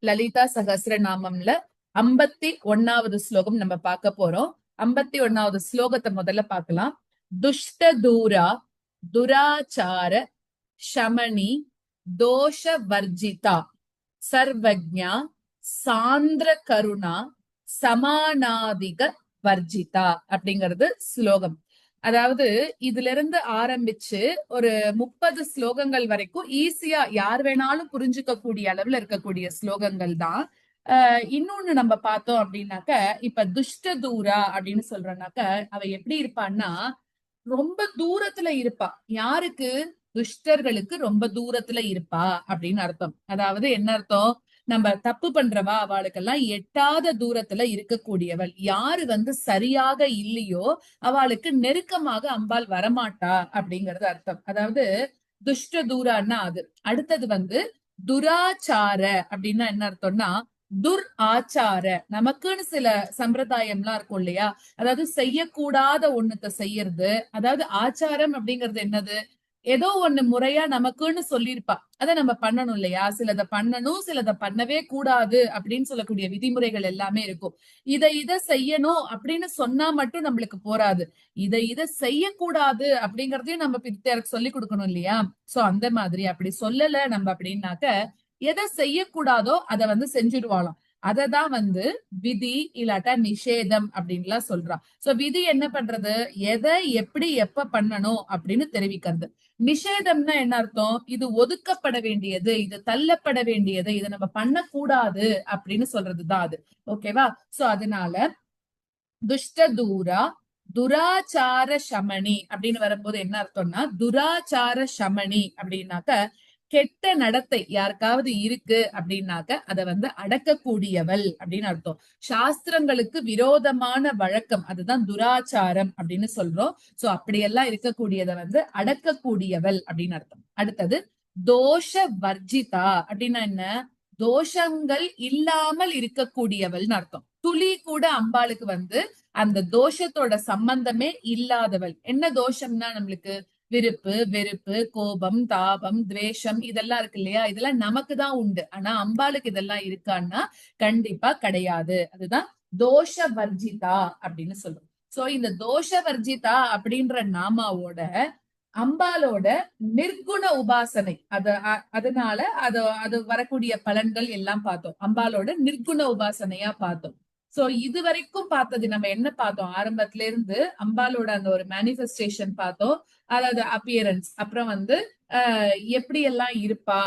லலிதா சகஸ்ரநாமம்ல 51வது ஸ்லோகம் நம்ம பார்க்க போறோம். 51வது ஸ்லோகத்தை முதல்ல பார்க்கலாம். துஷ்ட தூரா துராச்சார ஷமணி தோஷ வர்ஜிதா சர்வஜ்ஞா சாந்திர கருணா சமானாதிக வர்ஜிதா அப்படிங்கிறது ஸ்லோகம். அதாவது இதுல இருந்து ஆரம்பிச்சு ஒரு 30 ஸ்லோகங்கள் வரைக்கும் ஈஸியா யார் வேணாலும் புரிஞ்சுக்க கூடிய அளவுல இருக்கக்கூடிய ஸ்லோகங்கள் தான். இன்னொன்னு நம்ம பார்த்தோம் அப்படின்னாக்க, இப்ப துஷ்ட தூரா அப்படின்னு சொல்றோம்னாக்க அவ எப்படி இருப்பான்னா ரொம்ப தூரத்துல இருப்பா. யாருக்கு? துஷ்டர்களுக்கு ரொம்ப தூரத்துல இருப்பா அப்படின்னு அர்த்தம். அதாவது என்ன அர்த்தம்? நம்ம தப்பு பண்றவா அவளுக்கெல்லாம் எட்டாத தூரத்துல இருக்கக்கூடியவள். யாரு சரியாக இல்லையோ அவளுக்கு நெருக்கமாக அம்பாள் வரமாட்டா அப்படிங்கறது அர்த்தம். அதாவது துஷ்ட தூரான்னா அது. அடுத்தது துராச்சார அப்படின்னா என்ன அர்த்தம்னா துர் ஆச்சார. நமக்குன்னு சில சம்பிரதாயம்லாம் இருக்கும் இல்லையா? அதாவது செய்யக்கூடாத ஒண்ணுத்த செய்யறது. அதாவது ஆச்சாரம் அப்படிங்கிறது என்னது? ஏதோ ஒண்ணு முறையா நமக்குன்னு சொல்லியிருப்பா, அதை நம்ம பண்ணணும் இல்லையா? சிலதை பண்ணணும், சிலதை பண்ணவே கூடாது அப்படின்னு சொல்லக்கூடிய விதிமுறைகள் எல்லாமே இருக்கும். இதை செய்யணும் அப்படின்னு சொன்னா மட்டும் நம்மளுக்கு போராது. இதை செய்யக்கூடாது அப்படிங்கறதையும் நம்ம பிறருக்கு சொல்லி கொடுக்கணும் இல்லையா? சோ அந்த மாதிரி அப்படி சொல்லல நம்ம அப்படின்னாக்க எதை செய்யக்கூடாதோ அதை செஞ்சுடுவாளாம். அததான் விதி இல்லாட்டா நிஷேதம் அப்படின்லாம் சொல்றா. சோ விதி என்ன பண்றது? எதை எப்படி எப்ப பண்ணணும் அப்படின்னு தெரிவிக்கிறது. நிஷேதம்னா என்ன அர்த்தம்? இது ஒதுக்கப்பட வேண்டியது, இது தள்ளப்பட வேண்டியது, இதை நம்ம பண்ணக்கூடாது அப்படின்னு சொல்றதுதான் அது. ஓகேவா? சோ அதனால துஷ்ட தூரா துராச்சார சமணி அப்படின்னு வரும்போது என்ன அர்த்தம்னா, துராச்சார சமணி அப்படின்னாக்க கெட்ட நடத்தை யாருக்காவது இருக்கு அப்படின்னாக்க அதை அடக்கக்கூடியவள் அப்படின்னு அர்த்தம். சாஸ்திரங்களுக்கு விரோதமான வழக்கம் அதுதான் துராச்சாரம் அப்படின்னு சொல்றோம். சோ அப்படியெல்லாம் இருக்கக்கூடியதை அடக்கக்கூடியவள் அப்படின்னு அர்த்தம். அடுத்தது தோஷ வர்ஜிதா அப்படின்னா என்ன? தோஷங்கள் இல்லாமல் இருக்கக்கூடியவள்னு அர்த்தம். துளி கூட அம்பாளுக்கு அந்த தோஷத்தோட சம்பந்தமே இல்லாதவள். என்ன தோஷம்னா நம்மளுக்கு விருப்பு வெறுப்பு கோபம் தாபம் துவேஷம் இதெல்லாம் இருக்கு இல்லையா? இதெல்லாம் நமக்கு தான் உண்டு. ஆனா அம்பாளுக்கு இதெல்லாம் இருக்கான்னா கண்டிப்பா கிடையாது. அதுதான் தோஷ வர்ஜிதா அப்படின்னு சொல்றோம். சோ இந்த தோஷ வர்ஜிதா அப்படின்ற நாமாவோட அம்பாலோட நிர்குண உபாசனை அதனால அது வரக்கூடிய பலன்கள் எல்லாம் பார்த்தோம். அம்பாலோட நிர்குண உபாசனையா பார்த்தோம். சோ இது வரைக்கும் பார்த்தது நம்ம என்ன பார்த்தோம்? ஆரம்பத்துல இருந்து அம்பாலோட அந்த ஒரு மேனிஃபெஸ்டேஷன் பார்த்தோம். அதாவது அப்பியரன்ஸ், அப்புறம் எப்படி எல்லாம் இருப்பா,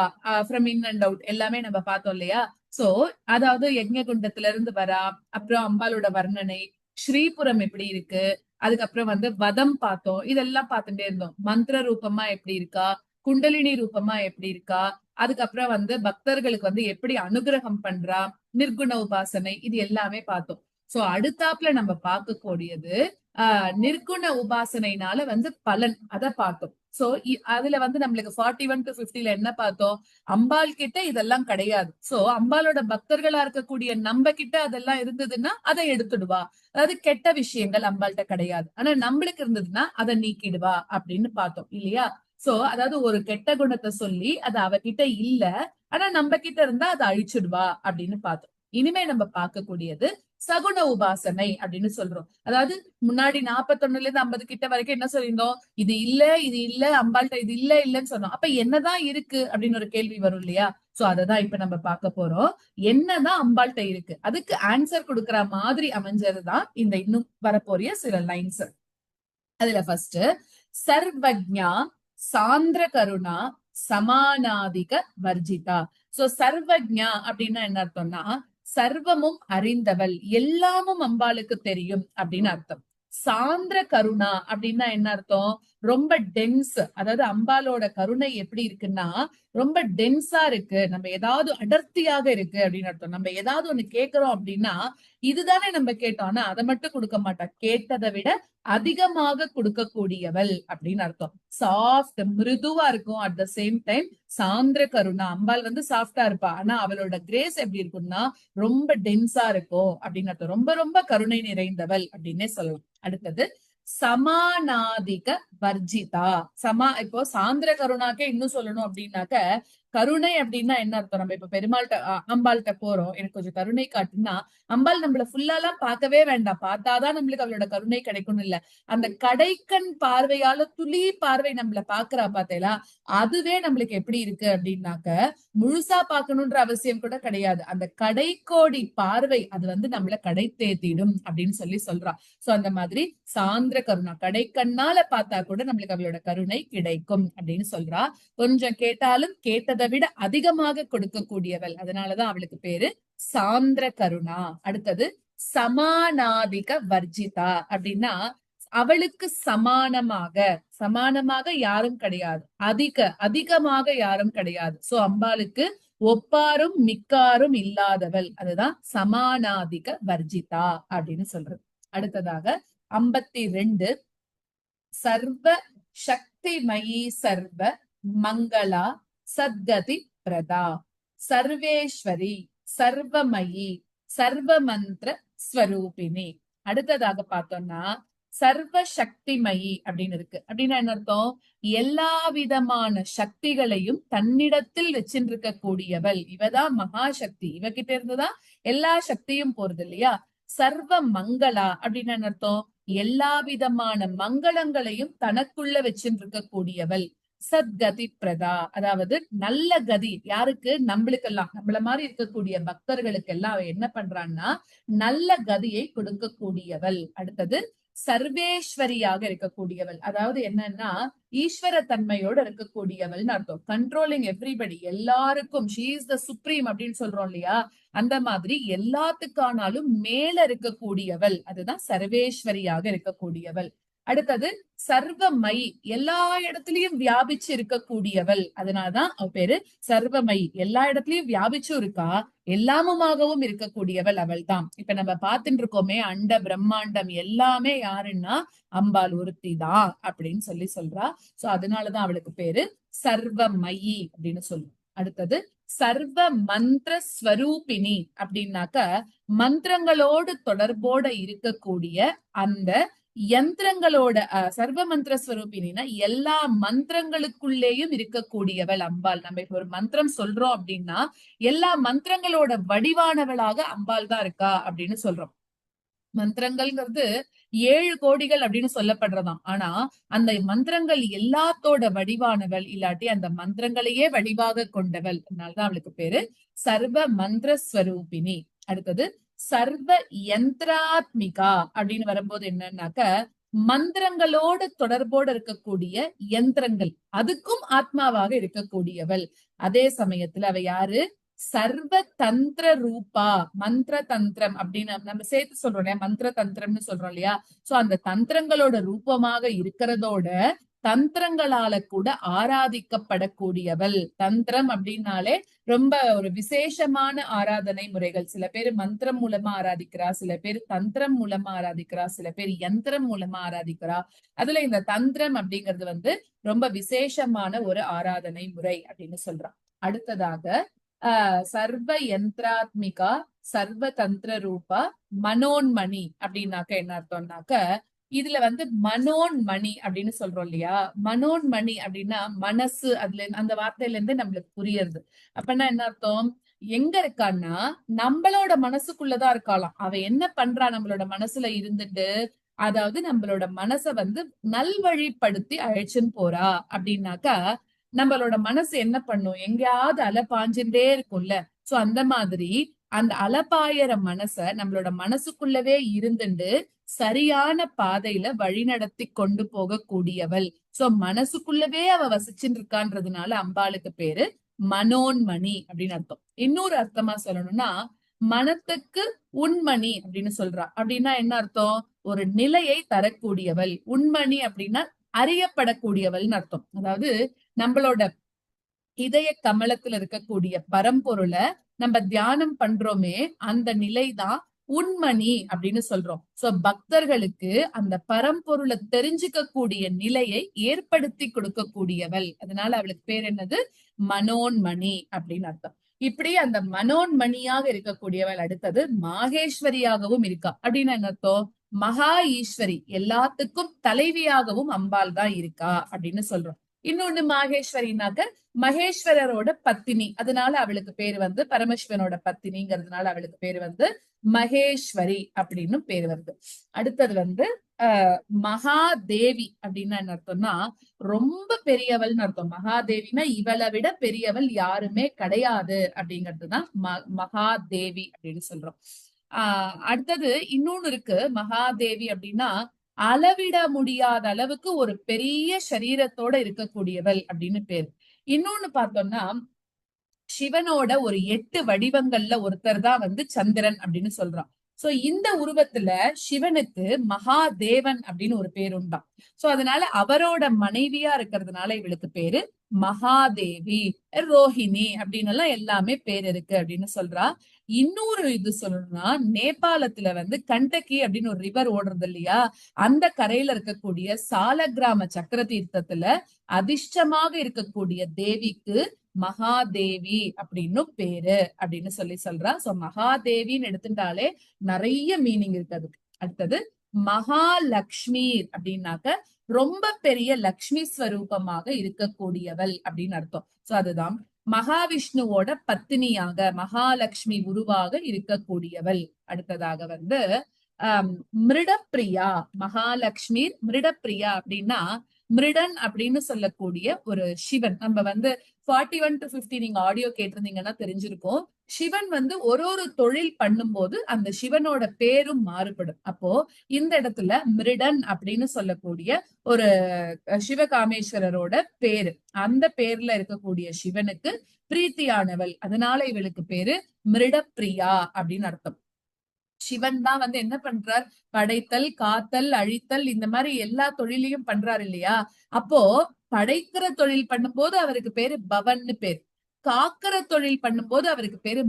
ஃப்ரம் இன் அண்ட் அவுட் எல்லாமே நம்ம பார்த்தோம் இல்லையா? சோ அதாவது யஜ்ஞகுண்டத்துல இருந்து வரா, அப்புறம் அம்பாலோட வர்ணனை, ஸ்ரீபுரம் எப்படி இருக்கு, அதுக்கப்புறம் வதம் பார்த்தோம். இதெல்லாம் பார்த்துட்டே இருந்தோம். மந்திர ரூபமா எப்படி இருக்கா, குண்டலினி ரூபமா எப்படி இருக்கா, அதுக்கப்புறம் பக்தர்களுக்கு எப்படி அனுகிரகம் பண்றா, நிர்குண உபாசனை, இது எல்லாமே பார்த்தோம். சோ அடுத்தாப்புல நம்ம பார்க்கக்கூடியது நிர்குண உபாசனைனால பலன், அதை பார்த்தோம். சோ அதுல நம்மளுக்கு 41 to 50ல என்ன பார்த்தோம்? அம்பாள் கிட்ட இதெல்லாம் கிடையாது. சோ அம்பாலோட பக்தர்களா இருக்கக்கூடிய நம்ம கிட்ட அதெல்லாம் இருந்ததுன்னா அதை எடுத்துடுவா. அதாவது கெட்ட விஷயங்கள் அம்பாள்கிட்ட கிடையாது. ஆனா நம்மளுக்கு இருந்ததுன்னா அதை நீக்கிடுவா அப்படின்னு பார்த்தோம் இல்லையா? சோ அதாவது ஒரு கெட்ட குணத்தை சொல்லி அது அவகிட்ட இல்ல, ஆனா நம்ம கிட்ட இருந்தா அதை அழிச்சிடுவா அப்படின்னு பார்த்தோம். இனிமே நம்ம பார்க்கக்கூடியது சகுன உபாசனை அப்படின்னு சொல்றோம். அதாவது முன்னாடி 41ல இருந்து 50 கிட்ட வரைக்கும் என்ன சொல்லியிருந்தோம்? இது இல்ல அம்பாள்கிட்ட இது இல்லன்னு சொன்னோம். அப்ப என்னதான் இருக்கு அப்படின்னு ஒரு கேள்வி வரும் இல்லையா? சோ அததான் இப்ப நம்ம பார்க்க போறோம். என்னதான் அம்பாள்கிட்ட இருக்கு, அதுக்கு ஆன்சர் கொடுக்கற மாதிரி அமைஞ்சதுதான் இந்த இன்னும் வரப்போறிய சில லைன்ஸ். அதுல ஃபர்ஸ்ட் சர்வஜ்ஞா சாந்திர கருணா சமானாதிக வர்ஜிதா. சோ சர்வஜ்ஞா அப்படின்னா என்ன அர்த்தம்னா சர்வமும் அறிந்தவள், எல்லாமும் அம்பாளுக்கு தெரியும் அப்படின்னு அர்த்தம். சாந்திர கருணா அப்படின்னா என்ன அர்த்தம்? ரொம்ப டென்ஸ். அதாவது அம்பாலோட கருணை எப்படி இருக்குன்னா ரொம்ப டென்ஸா இருக்கு, நம்ம ஏதாவது அடர்த்தியாக இருக்கு அப்படின்னு அர்த்தம். நம்ம ஏதாவது ஒண்ணு கேட்கிறோம் அப்படின்னா இதுதானே நம்ம கேட்டோம், ஆனா அதை மட்டும் கொடுக்க மாட்டா, கேட்டதை விட அதிகமாக கொடுக்கக்கூடியவள் அப்படின்னு அர்த்தம். சாஃப்ட், மிருதுவா இருக்கும். அட் த சேம் டைம் சாந்திர கருணா, அம்பாள் சாஃப்டா இருப்பா, ஆனா அவளோட கிரேஸ் எப்படி இருக்கும்னா ரொம்ப டென்ஸா இருக்கும் அப்படின்னு அர்த்தம். ரொம்ப ரொம்ப கருணை நிறைந்தவள் அப்படின்னே சொல்லலாம். அடுத்தது சமானாதிக வர்ஜிதா. இப்போ சாந்திர கருணாக்கே இன்னும் சொல்லணும் அப்படின்னாக்க கருணை அப்படின்னா என்ன அர்த்தம்? நம்ம இப்ப பெருமாள்கிட்ட அம்பாள்கிட்ட போறோம், எனக்கு கொஞ்சம் கருணை காட்டுன்னா அம்பாள் நம்மள ஃபுல்லாலாம் பார்க்கவே வேண்டாம், பார்த்தாதான் நம்மளுக்கு அவளோட கருணை கிடைக்கும்னு இல்ல. அந்த கடைக்கண் பார்வையால துளி பார்வை நம்மள பாக்குறா பார்த்தேலா, அதுவே நம்மளுக்கு எப்படி இருக்கு அப்படின்னாக்க முழுசா பார்க்கணும்ன்ற அவசியம் கூட கிடையாது. அந்த கடைக்கோடி பார்வை அது வந்து நம்மள கடை தேத்திடும் அப்படின்னு சொல்றா. சோ அந்த மாதிரி சாந்திர கருணா, கடைக்கண்ணால பார்த்தா கூட நம்மளுக்கு அவளோட கருணை கிடைக்கும் அப்படின்னு சொல்றா. கொஞ்சம் கேட்டாலும் கேட்டதை விட அதிகமாக கொடுக்கக்கூடியவள், அதனாலதான் அவளுக்கு பேரு சாந்திர கருணா. அடுத்தது சமானாதிக வர்ஜிதா அப்படின்னா அவளுக்கு சமானமாக யாரும் கிடையாது, அதிகமாக யாரும் கிடையாது. சோ அம்பாளுக்கு ஒப்பாரும் மிக்காரும் இல்லாதவள், அதுதான் சமானாதிக வர்ஜிதா அப்படின்னு சொல்றது. அடுத்ததாக 52 சர்வ சக்திமயி சர்வ மங்களா சத்கதி பிரதா சர்வேஸ்வரி சர்வமயி சர்வமந்திர ஸ்வரூபிணி. அடுத்ததாக பார்த்தோம்னா சர்வ சக்திமயி அப்படின்னு இருக்கு. அப்படின்னா என்ன அர்த்தம்? எல்லா விதமான சக்திகளையும் தன்னிடத்தில் வச்சிருக்க கூடியவள், இவதான் மகாசக்தி, இவகிட்ட இருந்துதான் எல்லா சக்தியும் போறது இல்லையா. சர்வ மங்களா அப்படின்னு என்ன அர்த்தம்? எல்லா விதமான மங்களங்களையும் தனக்குள்ள வச்சிருக்க கூடியவள். சத்கதி பிரதா, அதாவது நல்ல கதி. யாருக்கு? நம்மளுக்கெல்லாம், நம்மள மாதிரி இருக்கக்கூடிய பக்தர்களுக்கு எல்லாம் என்ன பண்றான்னா நல்ல கதியை கொடுக்கக்கூடியவள். அடுத்தது சர்வேஸ்வரியாக இருக்கக்கூடியவள், அதாவது என்னன்னா ஈஸ்வர தன்மையோட இருக்கக்கூடியவள்னு அர்த்தம். கண்ட்ரோலிங் எவ்ரிபடி, எல்லாருக்கும் ஷீ இஸ் த சுப்ரீம் அப்படின்னு சொல்றோம் இல்லையா, அந்த மாதிரி எல்லாத்துக்கானாலும் மேல இருக்கக்கூடியவள், அதுதான் சர்வேஸ்வரியாக இருக்கக்கூடியவள். அடுத்தது சர்வமயி, எல்லா இடத்துலயும் வியாபிச்சு இருக்கக்கூடியவள், அதனாலதான் அவ பேரு சர்வமயி. எல்லா இடத்துலயும் வியாபிச்சும் இருக்கா, எல்லாமுமாகவும் இருக்கக்கூடியவள் அவள் தான். இப்ப நம்ம பார்த்துட்டு இருக்கோமே அண்ட பிரம்மாண்டம் எல்லாமே யாருன்னா அம்பாள் ஒருத்தி தான் அப்படின்னு சொல்றா. சோ அதனாலதான் அவளுக்கு பேரு சர்வமயி அப்படின்னு சொல்லுவோம். அடுத்தது சர்வ மந்திர ஸ்வரூபிணி அப்படின்னாக்க மந்திரங்களோடு தொடர்போட இருக்கக்கூடிய அந்த யந்திரங்களோட சர்வ மந்திர ஸ்வரூபினா எல்லா மந்திரங்களுக்குள்ளேயும் இருக்கக்கூடியவள் அம்பாள். நம்ம இப்ப ஒரு மந்திரம் சொல்றோம் அப்படின்னா எல்லா மந்திரங்களோட வடிவானவளாக அம்பாள் தான் இருக்கா அப்படின்னு சொல்றோம். மந்திரங்கள்ங்கிறது 7 கோடிகள் அப்படின்னு சொல்லப்படுறதாம். ஆனா அந்த மந்திரங்கள் எல்லாத்தோட வடிவானவள், இல்லாட்டி அந்த மந்திரங்களையே வடிவாக கொண்டவள், அதனாலதான் அவளுக்கு பேரு சர்வ மந்திர ஸ்வரூபிணி. அடுத்தது சர்வ யந்திராத்மிகா அப்படின்னு வரும்போது என்னன்னாக்க மந்திரங்களோடு தொடர்போடு இருக்கக்கூடிய யந்திரங்கள், அதுக்கும் ஆத்மாவாக இருக்கக்கூடியவள். அதே சமயத்துல அவ யாரு? சர்வ தந்திர ரூபா, மந்திர தந்திரம் அப்படின்னு நம்ம சேர்த்து சொல்றோம் இல்லையா, மந்திர தந்திரம்னு சொல்றோம் இல்லையா. சோ அந்த தந்திரங்களோட ரூபமாக இருக்கிறதோட தந்திரங்களால கூட ஆராதிக்கப்படக்கூடியவள். தந்திரம் அப்படின்னாலே ரொம்ப ஒரு விசேஷமான ஆராதனை முறைகள். சில பேர் மந்திரம் மூலமா ஆராதிக்கிறா, சில பேர் தந்திரம் மூலமா ஆராதிக்கிறா, சில பேர் யந்திரம் மூலமா ஆராதிக்கிறா. அதுல இந்த தந்திரம் அப்படிங்கிறது வந்து ரொம்ப விசேஷமான ஒரு ஆராதனை முறை அப்படின்னு சொல்றான். அடுத்ததாக சர்வ யந்திராத்மிகா சர்வ தந்திர ரூபா மனோன்மணி அப்படின்னாக்க என்ன அர்த்தம்னாக்க இதுல வந்து மனோன்மணி அப்படின்னு சொல்றோம் இல்லையா. மனோன்மணி அப்படின்னா மனசு, அதுல அந்த வார்த்தையில இருந்து நம்மளுக்கு புரியுது. அப்படின்னா என்ன அர்த்தம்? எங்க இருக்கான்னா நம்மளோட மனசுக்குள்ளதான் இருக்காளாம். அவ என்ன பண்றா? நம்மளோட மனசுல இருந்துட்டு அதாவது நம்மளோட மனச வந்து நல்வழிப்படுத்தி அழைச்சுன்னு போறா. அப்படின்னாக்கா நம்மளோட மனசு என்ன பண்ணும்? எங்கேயாவது அலை பாஞ்சுட்டே இருக்கும்ல. சோ அந்த மாதிரி அந்த அலப்பாயிர மனச நம்மளோட மனசுக்குள்ளவே இருந்துட்டு சரியான பாதையில வழி நடத்தி கொண்டு போக கூடியவள். சோ மனசுக்குள்ளவே அவ வசிச்சுட்டு இருக்கான்றதுனால அம்பாளுக்கு பேரு மனோன்மணி அப்படின்னு அர்த்தம். இன்னொரு அர்த்தமா சொல்லணும்னா மனத்துக்கு உண்மணி அப்படின்னு சொல்றா. அப்படின்னா என்ன அர்த்தம்? ஒரு நிலையை தரக்கூடியவள். உண்மணி அப்படின்னா அறியப்படக்கூடியவள்னு அர்த்தம். அதாவது நம்மளோட இதய கமலத்துல இருக்கக்கூடிய பரம்பொருளை நம்ம தியானம் பண்றோமே, அந்த நிலைதான் உண்மணி அப்படின்னு சொல்றோம். சோ பக்தர்களுக்கு அந்த பரம்பொருளை தெரிஞ்சுக்க கூடிய நிலையை ஏற்படுத்தி கொடுக்கக்கூடியவள், அதனால அவளுக்கு பேர் என்னது? மனோன்மணி அப்படின்னு அர்த்தம். இப்படி அந்த மனோன்மணியாக இருக்கக்கூடியவள். அடுத்தது மாகேஸ்வரியாகவும் இருக்கா. அப்படின்னு என்ன அர்த்தம்? மகா ஈஸ்வரி, எல்லாத்துக்கும் தலைவியாகவும் அம்பாள் தான் இருக்கா அப்படின்னு சொல்றோம். இன்னொன்னு மாகேஸ்வரினாக்க மகேஸ்வரரோட பத்தினி, அதனால அவளுக்கு பேரு வந்து பரமசிவனோட பத்தினிங்கிறதுனால அவளுக்கு பேரு வந்து மகேஸ்வரி அப்படின்னு பேரு வருது. அடுத்தது வந்து மகாதேவி அப்படின்னா என்ன அர்த்தம்னா ரொம்ப பெரியவள்னு அர்த்தம். மகாதேவினா இவளை விட பெரியவள் யாருமே கிடையாது அப்படிங்கிறதுதான் மகாதேவி அப்படின்னு சொல்றோம். அடுத்தது இன்னொன்னு இருக்கு. மகாதேவி அப்படின்னா அளவிட முடியாத அளவுக்கு ஒரு பெரிய சரீரத்தோட இருக்கக்கூடியவள் அப்படின்னு பேரு. இன்னொன்னு பார்த்தோம்னா சிவனோட ஒரு 8 வடிவங்கள்ல ஒருத்தர் தான் வந்து சந்திரன் அப்படின்னு சொல்றான். சோ இந்த உருவத்துல சிவனுக்கு மகாதேவன் அப்படின்னு ஒரு பேர் உண்டாம். சோ அதனால அவரோட மனைவியா இருக்கிறதுனால இவளுக்கு பேரு மகாதேவி, ரோஹிணி அப்படின்னு எல்லாம் எல்லாமே பேர் இருக்கு அப்படின்னு சொல்றா. இன்னொரு இது சொல்லணும்னா நேபாளத்துல வந்து கண்டகி அப்படின்னு ஒரு ரிவர் ஓடுறது இல்லையா, அந்த கரையில இருக்கக்கூடிய சாலக்கிராம சக்கர தீர்த்தத்துல அதிர்ஷ்டமாக இருக்கக்கூடிய தேவிக்கு மகாதேவி அப்படின்னு பேரு அப்படின்னு சொல்றா. சோ மகாதேவின்னு எடுத்துட்டாலே நிறைய மீனிங் இருக்கு அதுக்கு. அடுத்தது மகாலட்சுமி அப்படின்னாக்க ரொம்ப பெரிய லக்ஷ்மி ஸ்வரூபமாக இருக்கக்கூடியவள் அப்படின்னு அர்த்தம். சோ அதுதான் மகாவிஷ்ணுவோட பத்தினியாக மகாலட்சுமி உருவாக இருக்கக்கூடியவள். அடுத்ததாக வந்து மிருடப்பிரியா, மகாலட்சுமி மிருடப்பிரியா அப்படின்னா மிருடன் அப்படின்னு சொல்லக்கூடிய ஒரு சிவன். நம்ம வந்து 41 to 50 நீங்க ஆடியோ கேட்டிருந்தீங்கன்னா தெரிஞ்சிருக்கும். சிவன் வந்து ஒரு தொழில் பண்ணும்போது அந்த சிவனோட பேரும் மாறுபடும். அப்போ இந்த இடத்துல மிருடன் அப்படின்னு சொல்லக்கூடிய ஒரு சிவகாமேஸ்வரரோட பேரு, அந்த பேர்ல இருக்கக்கூடிய சிவனுக்கு பிரீத்தியானவள், அதனால இவளுக்கு பேரு மிருடப்பிரியா அப்படின்னு அர்த்தம். சிவன் தான் வந்து என்ன பண்றார், படைத்தல், காத்தல், அழித்தல் இந்த மாதிரி எல்லா தொழிலையும் பண்றாரு இல்லையா. அப்போ படைக்கிற தொழில் பண்ணும்போது அவருக்கு பேரு பவன்னு பேரு, காக்கிற தொழில் பண்ணும்போது அவருக்கு பேரு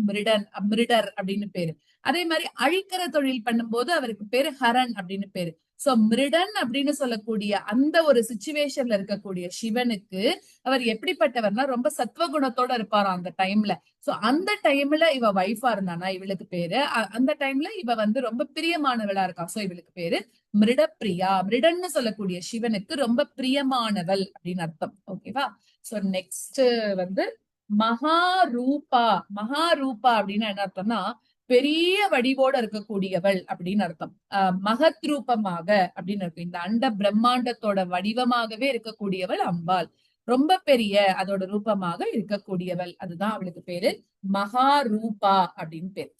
மிருடர் அப்படின்னு பேரு, அதே மாதிரி அழிக்கிற தொழில் பண்ணும்போது அவருக்கு பேரு ஹரன் அப்படின்னு பேரு. சோ மிருடன் அப்படின்னு சொல்லக்கூடிய அந்த ஒரு சிச்சுவேஷன்ல இருக்கக்கூடிய சிவனுக்கு அவர் எப்படிப்பட்டவர்னா ரொம்ப சத்வகுணத்தோட இருப்பாராம் அந்த டைம்ல. சோ அந்த டைம்ல இவ வைஃபா இருந்தானா இவளுக்கு பேரு, அந்த டைம்ல இவ வந்து ரொம்ப பிரியமானவளா இருக்கா. சோ இவளுக்கு பேரு மிருடப்பிரியா. மிருடன்னு சொல்லக்கூடிய சிவனுக்கு ரொம்ப பிரியமானவள் அப்படின்னு அர்த்தம். ஓகேவா. சோ நெக்ஸ்ட் வந்து மகாரூபா. மகாரூபா அப்படின்னு என்ன அர்த்தம்னா பெரிய வடிவோட இருக்கக்கூடியவள் அப்படின்னு அர்த்தம். மகத் ரூபமாக அப்படின்னு இருக்கு. இந்த அண்ட பிரம்மாண்டத்தோட வடிவமாகவே இருக்கக்கூடியவள் அம்பாள், ரொம்ப பெரிய அதோட ரூபமாக இருக்கக்கூடியவள், அதுதான் அவளுக்கு பேரு மகாரூபா அப்படின்னு பேரு.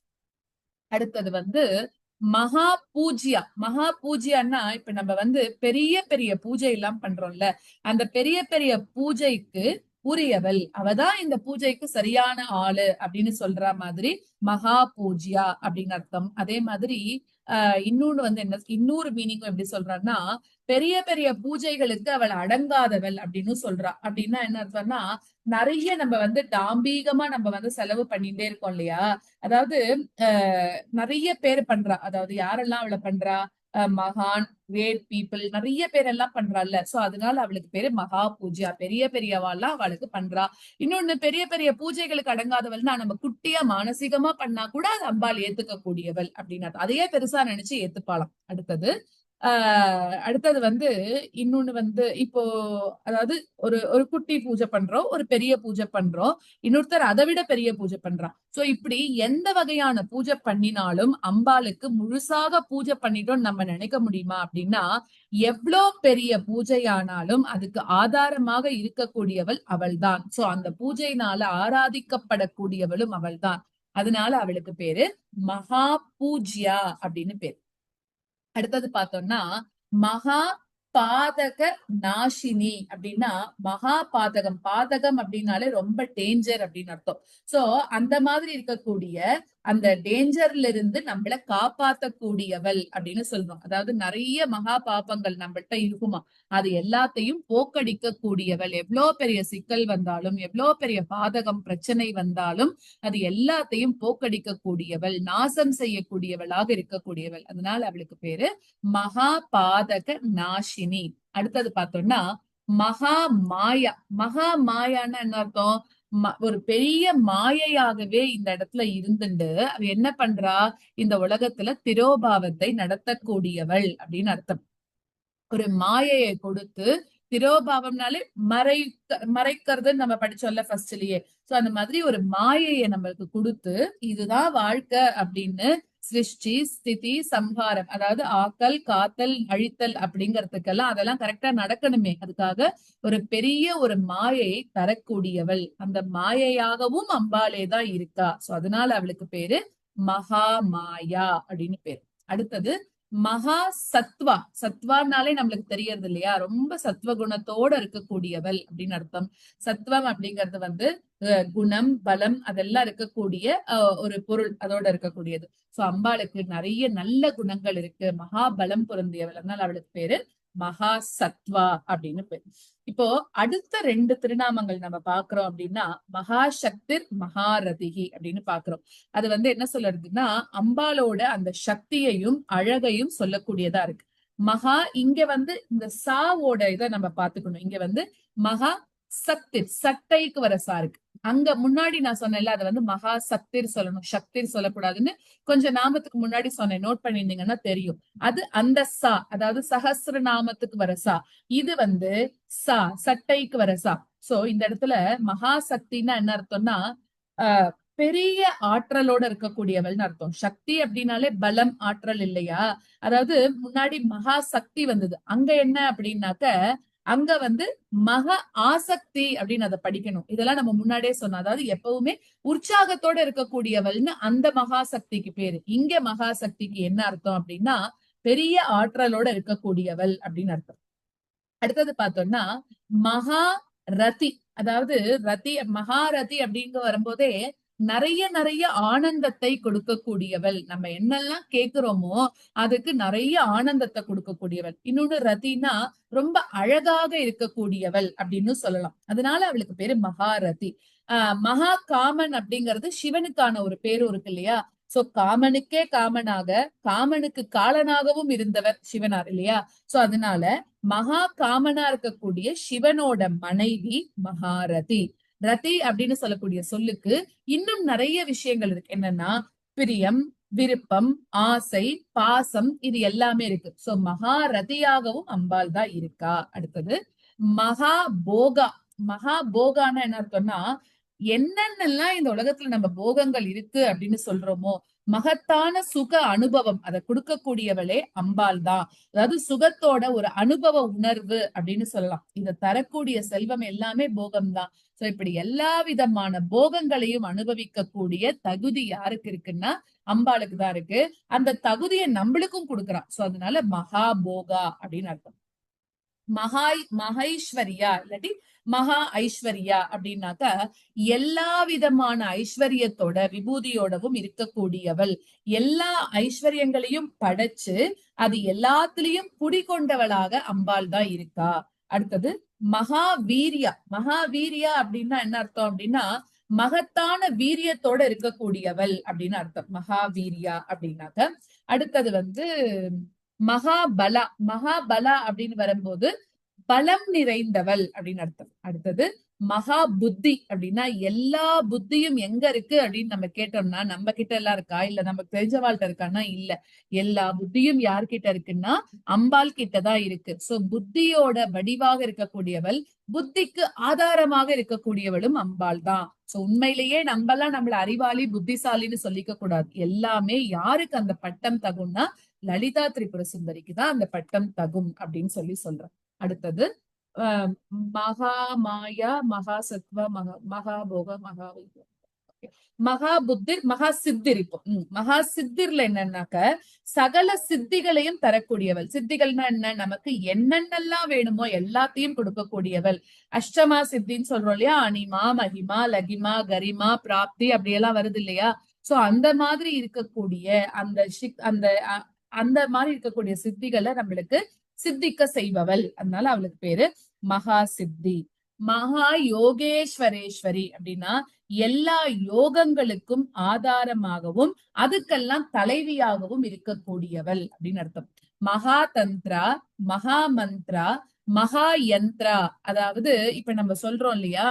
அடுத்தது வந்து மகா பூஜ்யா. மகா பூஜ்யான்னா இப்ப நம்ம வந்து பெரிய பெரிய பூஜை எல்லாம் பண்றோம்ல, அந்த பெரிய பெரிய பூஜைக்கு உரியவள், அவதான் இந்த பூஜைக்கு சரியான ஆளு அப்படின்னு சொல்ற மாதிரி மகா பூஜ்யா அப்படின்னு அர்த்தம். அதே மாதிரி இன்னொன்னு வந்து என்ன, இன்னொரு மீனிங் எப்படி சொல்றான்னா பெரிய பெரிய பூஜைகளுக்கு அவள் அடங்காதவள் அப்படின்னு சொல்றா. அப்படின்னா என்ன அர்த்தம்னா நிறைய நம்ம வந்து டாம்பீகமா நம்ம வந்து செலவு பண்ணிட்டே இருக்கோம் இல்லையா. அதாவது நிறைய பேர் பண்றா, அதாவது யாரெல்லாம் அவளை பண்றா, மகான், கிரேட் பீப்புள், நிறைய பேர் எல்லாம் பண்றாள்ல. சோ அதனால அவளுக்கு பேரு மகா பூஜா, பெரிய பெரியவாள்லாம் அவளுக்கு பண்றா. இன்னொன்னு பெரிய பெரிய பூஜைகளுக்கு அடங்காதவள்னா நம்ம குட்டியா மானசீகமா பண்ணா கூட அது அம்பாள் ஏத்துக்க கூடியவள் அப்படின்னா அதையே பெருசா நினைச்சு ஏத்துப்பாளாம். அடுத்தது வந்து இன்னொன்னு வந்து இப்போ அதாவது ஒரு ஒரு குட்டி பூஜை பண்றோம், ஒரு பெரிய பூஜை பண்றோம், இன்னொருத்தர் அதை விட பெரிய பூஜை பண்றான். சோ இப்படி எந்த வகையான பூஜை பண்ணினாலும் அம்பாளுக்கு முழுசாக பூஜை பண்ணிட்டோம் நம்ம நினைக்க முடியுமா அப்படின்னா எவ்வளோ பெரிய பூஜையானாலும் அதுக்கு ஆதாரமாக இருக்கக்கூடியவள் அவள்தான். சோ அந்த பூஜையினால ஆராதிக்கப்படக்கூடியவளும் அவள்தான். அதனால அவளுக்கு பேரு மகா பூஜ்யா அப்படின்னு பேரு. அடுத்தது பார்த்தோம்னா மகா பாதக நாசினி அப்படின்னா மகா பாதகம், பாதகம் அப்படின்னாலே ரொம்ப டேஞ்சர் அப்படின்னு அர்த்தம். சோ அந்த மாதிரி இருக்கக்கூடிய அந்த டேஞ்சர்ல இருந்து நம்மள காப்பாத்தக்கூடியவள் அப்படின்னு சொல்றோம். அதாவது நிறைய மகா பாபங்கள் நம்மள்ட்ட இருக்குமா, அது எல்லாத்தையும் போக்கடிக்க கூடியவள். எவ்வளவு பெரிய சிக்கல் வந்தாலும், எவ்வளவு பெரிய பாதகம் பிரச்சனை வந்தாலும் அது எல்லாத்தையும் போக்கடிக்க கூடியவள், நாசம் செய்யக்கூடியவளாக இருக்கக்கூடியவள். அதனால அவளுக்கு பேரு மகா பாதக நாசினி. அடுத்தது பார்த்தோம்னா மகா மாயா. மகா மாயான்னா என்ன அர்த்தம், ஒரு பெரிய மாயையாகவே இந்த இடத்துல இருந்துட்டு அவ என்ன பண்றா, இந்த உலகத்துல திரோபாவத்தை நடத்தக்கூடியவள் அப்படின்னு அர்த்தம். ஒரு மாயையை கொடுத்து திரோபாவம்னாலே மறைக்கிறதுன்னு நம்ம படிச்சோம்ல ஃபர்ஸ்ட்லயே. சோ அந்த மாதிரி ஒரு மாயையை நம்மளுக்கு கொடுத்து இதுதான் வாழ்க்கை அப்படின்னு சிருஷ்டி ஸ்திதி சம்ஹாரம், அதாவது ஆக்கல் காத்தல் அழித்தல் அப்படிங்கறதுக்கெல்லாம் அதெல்லாம் கரெக்டா நடக்கணுமே, அதுக்காக ஒரு பெரிய ஒரு மாயையை தரக்கூடியவள். அந்த மாயையாகவும் அம்பாளே தான் இருக்கா. சோ அதனால அவளுக்கு பேரு மகா மாயா அப்படின்னு பேரு. அடுத்தது மகா சத்வா. சத்வானாலே நம்மளுக்கு தெரியறது இல்லையா, ரொம்ப சத்வ குணத்தோட இருக்கக்கூடியவள் அப்படின்னு அர்த்தம். சத்வம் அப்படிங்கிறது வந்து குணம் பலம் அதெல்லாம் இருக்கக்கூடிய ஒரு பொருள், அதோட இருக்கக்கூடியது. சோ அம்பாளுக்கு நிறைய நல்ல குணங்கள் இருக்கு, மகா பலம் பொருந்தியவள், அதனால அவளுக்கு பேரு மகா சத்வா அப்படின்னு பேரு. இப்போ அடுத்த 2 திருநாமங்கள் நம்ம பாக்குறோம் அப்படின்னா மகாசக்திர் மகாரதிகி அப்படின்னு பாக்குறோம். அது வந்து என்ன சொல்றதுன்னா அம்பாளோட அந்த சக்தியையும் அழகையும் சொல்லக்கூடியதா இருக்கு. மகா இங்க வந்து இந்த சாவோட இதை நம்ம பாத்துக்கணும். இங்க வந்து மகா சக்திர், சட்டைக்கு வர சா இருக்கு. அங்க முன்னாடி நான் சொன்னேன்ல அதை வந்து மகா சக்திர் சொல்லணும், சக்திர் சொல்லக்கூடாதுன்னு கொஞ்சம் நாமத்துக்கு முன்னாடி சொன்னேன், நோட் பண்ணிருந்தீங்கன்னா தெரியும். அது அந்த சா, அதாவது சஹஸ்ர நாமத்துக்கு வர சா. இது வந்து சா, சட்டைக்கு வர சா. சோ இந்த இடத்துல மகா சக்தின்னா என்ன அர்த்தம்னா பெரிய ஆற்றலோட இருக்கக்கூடியவள்னு அர்த்தம். சக்தி அப்படின்னாலே பலம் ஆற்றல் இல்லையா. அதாவது முன்னாடி மகா சக்தி வந்தது, அங்க என்ன அப்படின்னாக்க அங்க வந்து மக ஆசக்தி அப்படின்னு அதை படிக்கணும். இதெல்லாம் நம்ம முன்னாடியே சொன்னோம். அதாவது எப்பவுமே உற்சாகத்தோட இருக்கக்கூடியவள்னு அந்த மகாசக்திக்கு பேரு. இங்க மகாசக்திக்கு என்ன அர்த்தம் அப்படின்னா பெரிய ஆற்றலோட இருக்கக்கூடியவள் அப்படின்னு அர்த்தம். அடுத்தது பார்த்தோம்னா மகா ரதி, அதாவது ரதி மகாரதி அப்படிங்க வரும்போதே நிறைய நிறைய ஆனந்தத்தை கொடுக்கக்கூடியவள். நம்ம என்னெல்லாம் கேக்குறோமோ அதுக்கு நிறைய ஆனந்தத்தை கொடுக்கக்கூடியவள். இன்னொன்னு ரதினா ரொம்ப அழகாக இருக்கக்கூடியவள் அப்படின்னு சொல்லலாம். அதனால அவளுக்கு பேரு மகாரதி. மகா காமன் அப்படிங்கிறது சிவனுக்கான ஒரு பேரும் இருக்கு இல்லையா. சோ காமனுக்கே காமனாக காமனுக்கு காலனாகவும் இருந்தவர் சிவனார் இல்லையா. சோ அதனால மகா காமனா இருக்கக்கூடிய சிவனோட மனைவி மகாரதி. ரதி அப்படின்னு சொல்லக்கூடிய சொல்லுக்கு இன்னும் நிறைய விஷயங்கள் இருக்கு. என்னன்னா பிரியம், விருப்பம், ஆசை, பாசம், இது எல்லாமே இருக்கு. சோ மகாரதியாகவும் அம்பாள் தான் இருக்கா. அடுத்தது மகா போகா. மகா போகான்னு என்ன அர்த்தம்னா என்னென்னலாம் இந்த உலகத்துல நம்ம போகங்கள் இருக்கு அப்படின்னு சொல்றோமோ மகத்தான சுக அனுபவம் அதை கொடுக்கக்கூடியவளே அம்பாள் தான். அதாவது சுகத்தோட ஒரு அனுபவ உணர்வு அப்படின்னு சொல்லலாம். இதை தரக்கூடிய செல்வம் எல்லாமே போகம்தான். சோ இப்படி எல்லா விதமான போகங்களையும் அனுபவிக்கக்கூடிய தகுதி யாருக்கு இருக்குன்னா அம்பாளுக்கு தான் இருக்கு. அந்த தகுதியை நம்மளுக்கும் கொடுக்குறான். சோ அதனால மகா போகா அப்படின்னு அர்த்தம். மகேஸ்வரியா இல்லாட்டி மகா ஐஸ்வர்யா அப்படின்னாக்க எல்லா விதமான ஐஸ்வர்யத்தோட விபூதியோடவும் இருக்கக்கூடியவள். எல்லா ஐஸ்வர்யங்களையும் படைச்சு அது எல்லாத்திலையும் குடிகொண்டவளாக அம்பாள் தான் இருக்கா. அடுத்தது மகாவீரியா. மகாவீரியா அப்படின்னா என்ன அர்த்தம் அப்படின்னா மகத்தான வீரியத்தோட இருக்கக்கூடியவள் அப்படின்னு அர்த்தம் மகாவீரியா அப்படின்னாக்க. அடுத்தது வந்து மகாபலா. மகாபலா அப்படின்னு வரும்போது பலம் நிறைந்தவள் அப்படின்னு அர்த்தம். அடுத்தது மகா புத்தி அப்படின்னா எல்லா புத்தியும் எங்க இருக்கு அப்படின்னு நம்ம கேட்டோம்னா நம்ம கிட்ட எல்லாம் இருக்கா, இல்ல நமக்கு தெரிஞ்சவாழ்கிட்ட இருக்கான்னா இல்ல. எல்லா புத்தியும் யார்கிட்ட இருக்குன்னா அம்பாள் கிட்டதான் இருக்கு. சோ புத்தியோட வடிவாக இருக்கக்கூடியவள், புத்திக்கு ஆதாரமாக இருக்கக்கூடியவளும் அம்பாள் தான். சோ உண்மையிலேயே நம்மலாம் நம்மள அறிவாளி புத்திசாலின்னு சொல்லிக்க கூடாது. எல்லாமே யாருக்கு அந்த பட்டம் தகும்னா லலிதா திரிபுர சுந்தரிக்கு தான் அந்த பட்டம் தகும் அப்படின்னு சொல்றேன். அடுத்தது மகா மாயா, மகா சத்வா, மகா போக, மகா புத்திர், மகா சித்திர். இப்போ மகா சித்திர்ல என்னன்னாக்க சகல சித்திகளையும் தரக்கூடியவள். சித்திகள்னா என்ன, நமக்கு என்னென்னலாம் வேணுமோ எல்லாத்தையும் கொடுக்கக்கூடியவள். அஷ்டமா சித்தின்னு சொல்றோம் இல்லையா, அனிமா மகிமா லகிமா கரிமா பிராப்தி அப்படியெல்லாம் வருது இல்லையா. சோ அந்த மாதிரி இருக்கக்கூடிய அந்த அந்த அந்த மாதிரி இருக்கக்கூடிய சித்திகளை நம்மளுக்கு சித்திக்க செய்பவள். அதனால அவளுக்கு பேரு மகா சித்தி. மகா யோகேஸ்வரேஸ்வரி அப்படின்னா எல்லா யோகங்களுக்கும் ஆதாரமாகவும் அதுக்கெல்லாம் தலைவியாகவும் இருக்கக்கூடியவள் அப்படின்னு அர்த்தம். மகா தந்திரா, மகா மந்த்ரா, மகா யந்திரா. அதாவது இப்ப நம்ம சொல்றோம் இல்லையா,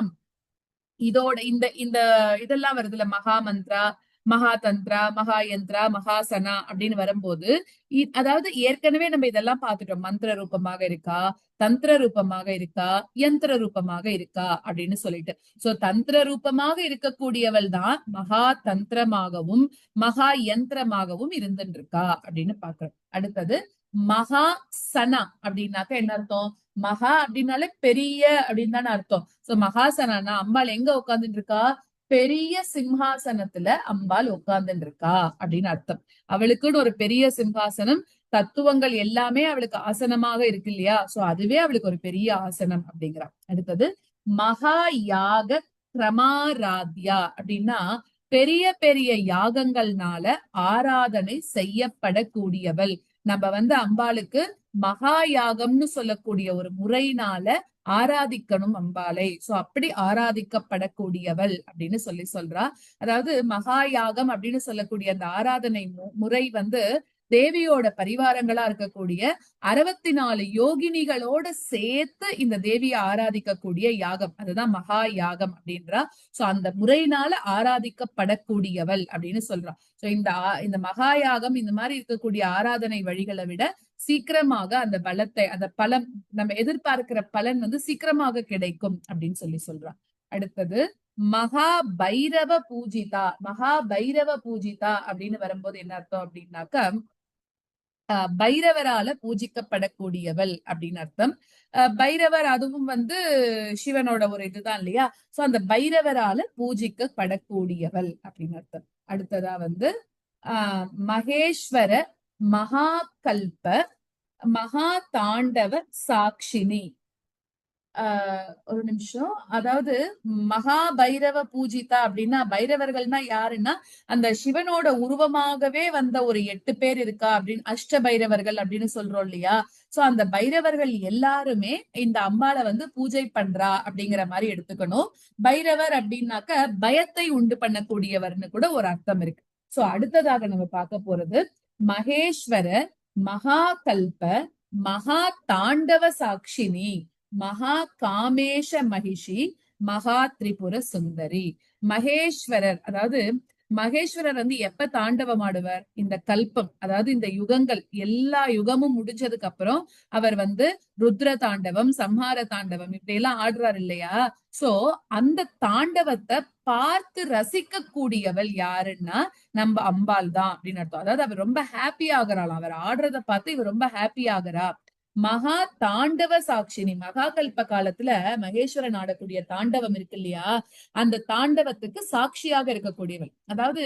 இதோட இந்த இந்த இதெல்லாம் வருதுல மகா மந்த்ரா மகாதந்திரா, மகாயந்திரா, மகாசனா அப்படின்னு வரும்போது அதாவது ஏற்கனவே நம்ம இதெல்லாம் பார்த்துட்டோம். மந்திர ரூபமாக இருக்கா, தந்திர ரூபமாக இருக்கா, யந்திர ரூபமாக இருக்கா அப்படின்னு சொல்லிட்டு. சோ தந்திர ரூபமாக இருக்கக்கூடியவள் தான் மகா தந்திரமாகவும் மகா யந்திரமாகவும் இருந்துட்டு இருக்கா அப்படின்னு பாக்குறோம். அடுத்தது மகா சனா அப்படின்னாக்க என்ன அர்த்தம்? மகா அப்படின்னாலே பெரிய அப்படின்னு தானே அர்த்தம். சோ மகாசனா அம்பாள் எங்க உட்கார்ந்துட்டு இருக்கா? பெரிய சிம்ஹாசனத்துல அம்பாள் உட்கார்ந்துட்டு இருக்கா அப்படின்னு அர்த்தம். அவளுக்குன்னு ஒரு பெரிய சிம்ஹாசனம், தத்துவங்கள் எல்லாமே அவளுக்கு ஆசனமாக இருக்கு இல்லையா? சோ அதுவே அவளுக்கு ஒரு பெரிய ஆசனம் அப்படிங்கிறா. அடுத்தது மகா யாக கிரமாராத்யா அப்படின்னா பெரிய பெரிய யாகங்கள்னால ஆராதனை செய்யப்படக்கூடியவள். நம்ம அம்பாளுக்கு மகா யாகம்னு சொல்லக்கூடிய ஒரு முறையினால ஆராதிக்கணும் அம்பாளை. சோ அப்படி ஆராதிக்கப்படக்கூடியவள் அப்படின்னு சொல்றா. அதாவது மகா யாகம் அப்படின்னு சொல்லக்கூடிய அந்த ஆராதனை முறை தேவியோட பரிவாரங்களா இருக்கக்கூடிய 64 யோகினிகளோட சேர்த்து இந்த தேவியை ஆராதிக்கக்கூடிய யாகம், அதுதான் மகா யாகம் அப்படின்றா. சோ அந்த முறையினால ஆராதிக்கப்படக்கூடியவள் அப்படின்னு சொல்றா. சோ இந்த மகா யாகம் இந்த மாதிரி இருக்கக்கூடிய ஆராதனை வழிகளை விட சீக்கிரமாக அந்த பலத்தை, அந்த பலம், நம்ம எதிர்பார்க்கிற பலன் சீக்கிரமாக கிடைக்கும் அப்படின்னு சொல்றா. அடுத்தது மகா பைரவ பூஜிதா. மகா பைரவ பூஜிதா அப்படின்னு வரும்போது என்ன அர்த்தம் அப்படின்னாக்க பைரவரால பூஜிக்கப்படக்கூடியவள் அப்படின்னு அர்த்தம். பைரவர் அதுவும் சிவனோட ஒரு இதுதான் இல்லையா? சோ அந்த பைரவரால பூஜிக்கப்படக்கூடியவள் அப்படின்னு அர்த்தம். அடுத்ததா மகேஸ்வர மகாகல்ப மகா தாண்டவ சாட்சினி. ஒரு நிமிஷம். அதாவது மகா பைரவ பூஜிதா அப்படின்னா பைரவர்கள்னா யாருன்னா அந்த சிவனோட உருவமாகவே வந்த ஒரு 8 பேர் இருக்கா அப்படின்னு அஷ்ட பைரவர்கள் அப்படின்னு சொல்றோம் இல்லையா? சோ அந்த பைரவர்கள் எல்லாருமே இந்த அம்பாளை பூஜை பண்றா அப்படிங்கிற மாதிரி எடுத்துக்கணும். பைரவர் அப்படின்னாக்க பயத்தை உண்டு பண்ணக்கூடியவர்னு கூட ஒரு அர்த்தம் இருக்கு. சோ அடுத்ததாக நம்ம பார்க்க போறது மகேஸ்வர மகாகல்ப மகா தாண்டவ சாட்சினி மகா காமேஷ மகிஷி மகா திரிபுர சுந்தரி. மகேஸ்வரர், அதாவது மகேஸ்வரர் எப்ப தாண்டவம் ஆடுவார்? இந்த கல்பம், அதாவது இந்த யுகங்கள் எல்லா யுகமும் முடிஞ்சதுக்கு அப்புறம் அவர் ருத்ர தாண்டவம், சம்ஹார தாண்டவம் இப்படி எல்லாம் ஆடுறாரு இல்லையா? சோ அந்த தாண்டவத்தை பார்த்து ரசிக்க கூடியவள் யாருன்னா நம்ம அம்பாள் தான் அப்படின்னு அர்த்தம். அதாவது அவர் ரொம்ப ஹாப்பி ஆகுறாளாம். அவர் ஆடுறத பார்த்து இவர் ரொம்ப ஹாப்பி ஆகுறா. மகா தாண்டவ சாட்சினி. மகாகல்ப காலத்துல மகேஸ்வரன் ஆடக்கூடிய தாண்டவம் இருக்கு இல்லையா? அந்த தாண்டவத்துக்கு சாட்சியாக இருக்கக்கூடியவள். அதாவது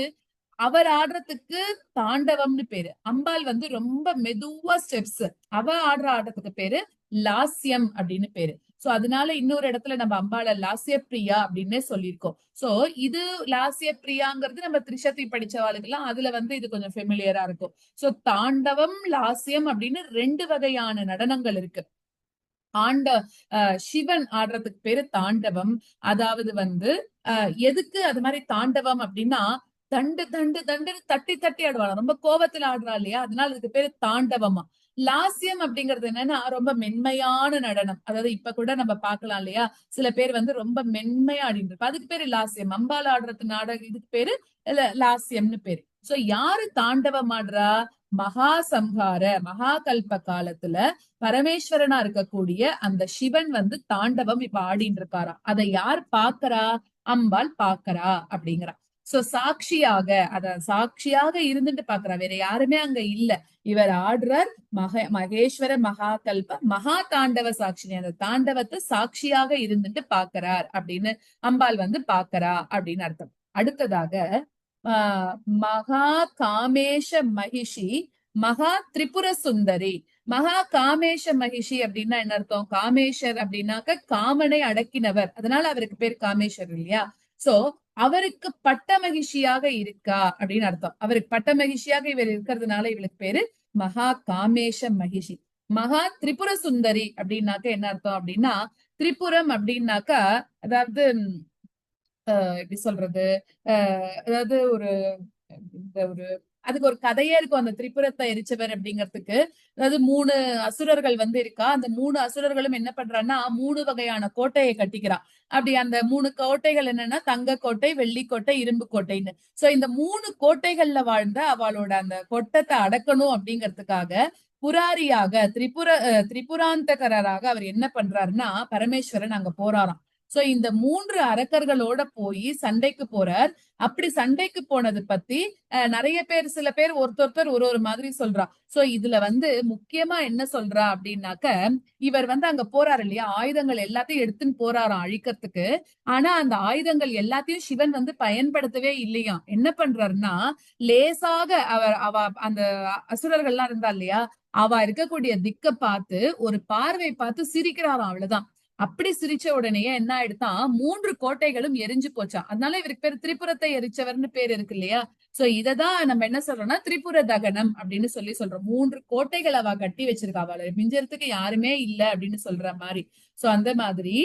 அவர் ஆடுறதுக்கு தாண்டவம்னு பேரு. அம்பாள் ரொம்ப மெதுவா ஸ்டெப்ஸ். அவ ஆடுற ஆட்டத்துக்கு பேரு லாஸ்யம் அப்படின்னு பேரு. சோ அதனால இன்னொரு இடத்துல நம்ம அம்பாள லாஸ்ய பிரியா அப்படின்னே சொல்லியிருக்கோம். சோ இது லாஸ்ய பிரியாங்கிறது நம்ம திரிசதி படிச்சவாளுக்கெல்லாம் அதுல இது கொஞ்சம் ஃபெமிலியரா இருக்கும். சோ தாண்டவம் லாஸ்யம் அப்படின்னு 2 வகையான நடனங்கள் இருக்கு. சிவன் ஆடுறதுக்கு பேரு தாண்டவம். அதாவது எதுக்கு அது மாதிரி தாண்டவம் அப்படின்னா தண்டு தண்டு தண்டுன்னு தட்டி தட்டி ஆடுவாங்க. ரொம்ப கோபத்துல ஆடுறா இல்லையா? அதனால அதுக்கு பேரு தாண்டவமா. லாஸ்யம் அப்படிங்கிறது என்னன்னா ரொம்ப மென்மையான நடனம். அதாவது இப்ப கூட நம்ம பாக்கலாம் இல்லையா? சில பேர் ரொம்ப மென்மையா ஆடிட்டு இருப்பா. அதுக்கு பேரு லாஸ்யம். அம்பாள் ஆடுறது நாடகம் இதுக்கு பேரு லாஸ்யம்னு பேரு. சோ யாரு தாண்டவம் ஆடுறா? மகா சம்ஹார மகாகல்ப காலத்துல பரமேஸ்வரனா இருக்கக்கூடிய அந்த சிவன் தாண்டவம் இப்ப ஆடின்னு இருக்காரா. அதை யார் பாக்குறா? அம்பாள் பாக்குறா அப்படிங்கிறா. சோ சாட்சியாக, சாட்சியாக இருந்துட்டு பாக்குறா. வேற யாருமே அங்க இல்ல. இவர் ஆடுறார். மகேஸ்வர மகாகல்ப மகா தாண்டவ சாட்சினி. அந்த தாண்டவத்தை சாட்சியாக இருந்துட்டு பாக்குறார் அப்படின்னு அம்பாள் பாக்குறா அப்படின்னு அர்த்தம். அடுத்ததாக மகா காமேஷ மகிஷி மகா திரிபுர சுந்தரி. மகா காமேஷ மகிஷி அப்படின்னா என்ன அர்த்தம்? காமேஷர் அப்படின்னாக்க காமனை அடக்கினவர், அதனால அவருக்கு பேர் காமேஸ்வர் இல்லையா? சோ அவருக்கு பட்ட மகிழ்ச்சியாக இருக்கா அப்படின்னு அர்த்தம். அவருக்கு பட்ட மகிழ்ச்சியாக இவர் இருக்கிறதுனால இவளுக்கு பேரு மகா காமேஷ மகிஷி. மகா திரிபுர சுந்தரி அப்படின்னாக்க என்ன அர்த்தம் அப்படின்னா, திரிபுரம் அப்படின்னாக்கா அதாவது எப்படி சொல்றது, அதாவது ஒரு அதுக்கு ஒரு கதையே இருக்கும் அந்த திரிபுரத்தை எரிச்சவர் அப்படிங்கிறதுக்கு. அதாவது 3 அசுரர்கள் இருக்கா. அந்த 3 அசுரர்களும் என்ன பண்றான்னா 3 வகையான கோட்டையை கட்டிக்கிறா. அப்படி அந்த 3 கோட்டைகள் என்னன்னா தங்க கோட்டை, வெள்ளி கோட்டை, இரும்பு கோட்டைன்னு. சோ இந்த 3 கோட்டைகள்ல வாழ்ந்த அவளோட அந்த கொட்டத்தை அடக்கணும் அப்படிங்கிறதுக்காக புராரியாக திரிபுராந்தகராக அவர் என்ன பண்றாருன்னா பரமேஸ்வரன் அங்க போறாராம். சோ இந்த 3 அரக்கர்களோட போய் சண்டைக்கு போறார். அப்படி சண்டைக்கு போனது பத்தி நிறைய பேர் சில பேர் ஒருத்தொருத்தர் ஒரு மாதிரி சொல்றா. சோ இதுல முக்கியமா என்ன சொல்றா அப்படின்னாக்க இவர் அங்க போறாரு இல்லையா, ஆயுதங்கள் எல்லாத்தையும் எடுத்துன்னு போறாராம் அழிக்கிறதுக்கு. ஆனா அந்த ஆயுதங்கள் எல்லாத்தையும் சிவன் பயன்படுத்தவே இல்லையா. என்ன பண்றாருன்னா லேசாக அவ அந்த அசுரர்கள்லாம் இருந்தா இல்லையா, அவ இருக்கக்கூடிய திக்க பார்த்து ஒரு பார்வை பார்த்து சிரிக்கிறாராம், அவ்வளவுதான். அப்படி சிரிச்ச உடனேயே என்ன ஆயிடுதான் 3 கோட்டைகளும் எரிஞ்சு போச்சா. அதனால இவருக்கு பேர் திரிபுரத்தை எரிச்சவர்னு பேர் இருக்கு இல்லையா. சோ இததான் நம்ம என்ன சொல்றோம்னா திரிபுர தகனம் அப்படின்னு சொல்றோம். 3 கோட்டைகள் அவ கட்டி வச்சிருக்கா, அவளை மிஞ்சறதுக்கு யாருமே இல்ல அப்படின்னு சொல்ற மாதிரி. சோ அந்த மாதிரி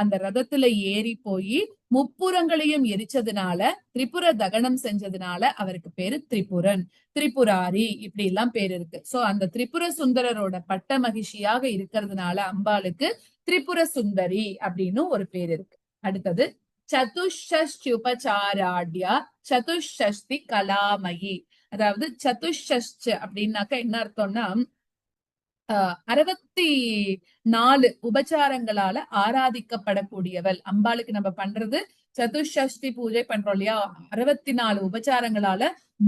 அந்த ரதத்துல ஏறி போய் முப்புறங்களையும் எரிச்சதுனால திரிபுர தகனம் செஞ்சதுனால அவருக்கு பேரு திரிபுரன், திரிபுராரி இப்படி எல்லாம் பேர் இருக்கு. சோ அந்த திரிபுர சுந்தரரோட பட்ட மகிழ்ச்சியாக இருக்கிறதுனால அம்பாளுக்கு திரிபுர சுந்தரி அப்படின்னு ஒரு பேர் இருக்கு. அடுத்தது சதுஷ்டுபசாராட்யா சதுஷ்டி கலாமயி. அதாவது சதுஷ்ட அப்படின்னாக்க என்ன அர்த்தம்னா 64 உபச்சாரங்களால ஆராதிக்கப்படக்கூடியவள் அம்பாளுக்கு. நம்ம பண்றது சதுஷ்டி பூஜை பண்றோம் இல்லையா, 64 உபச்சாரங்களால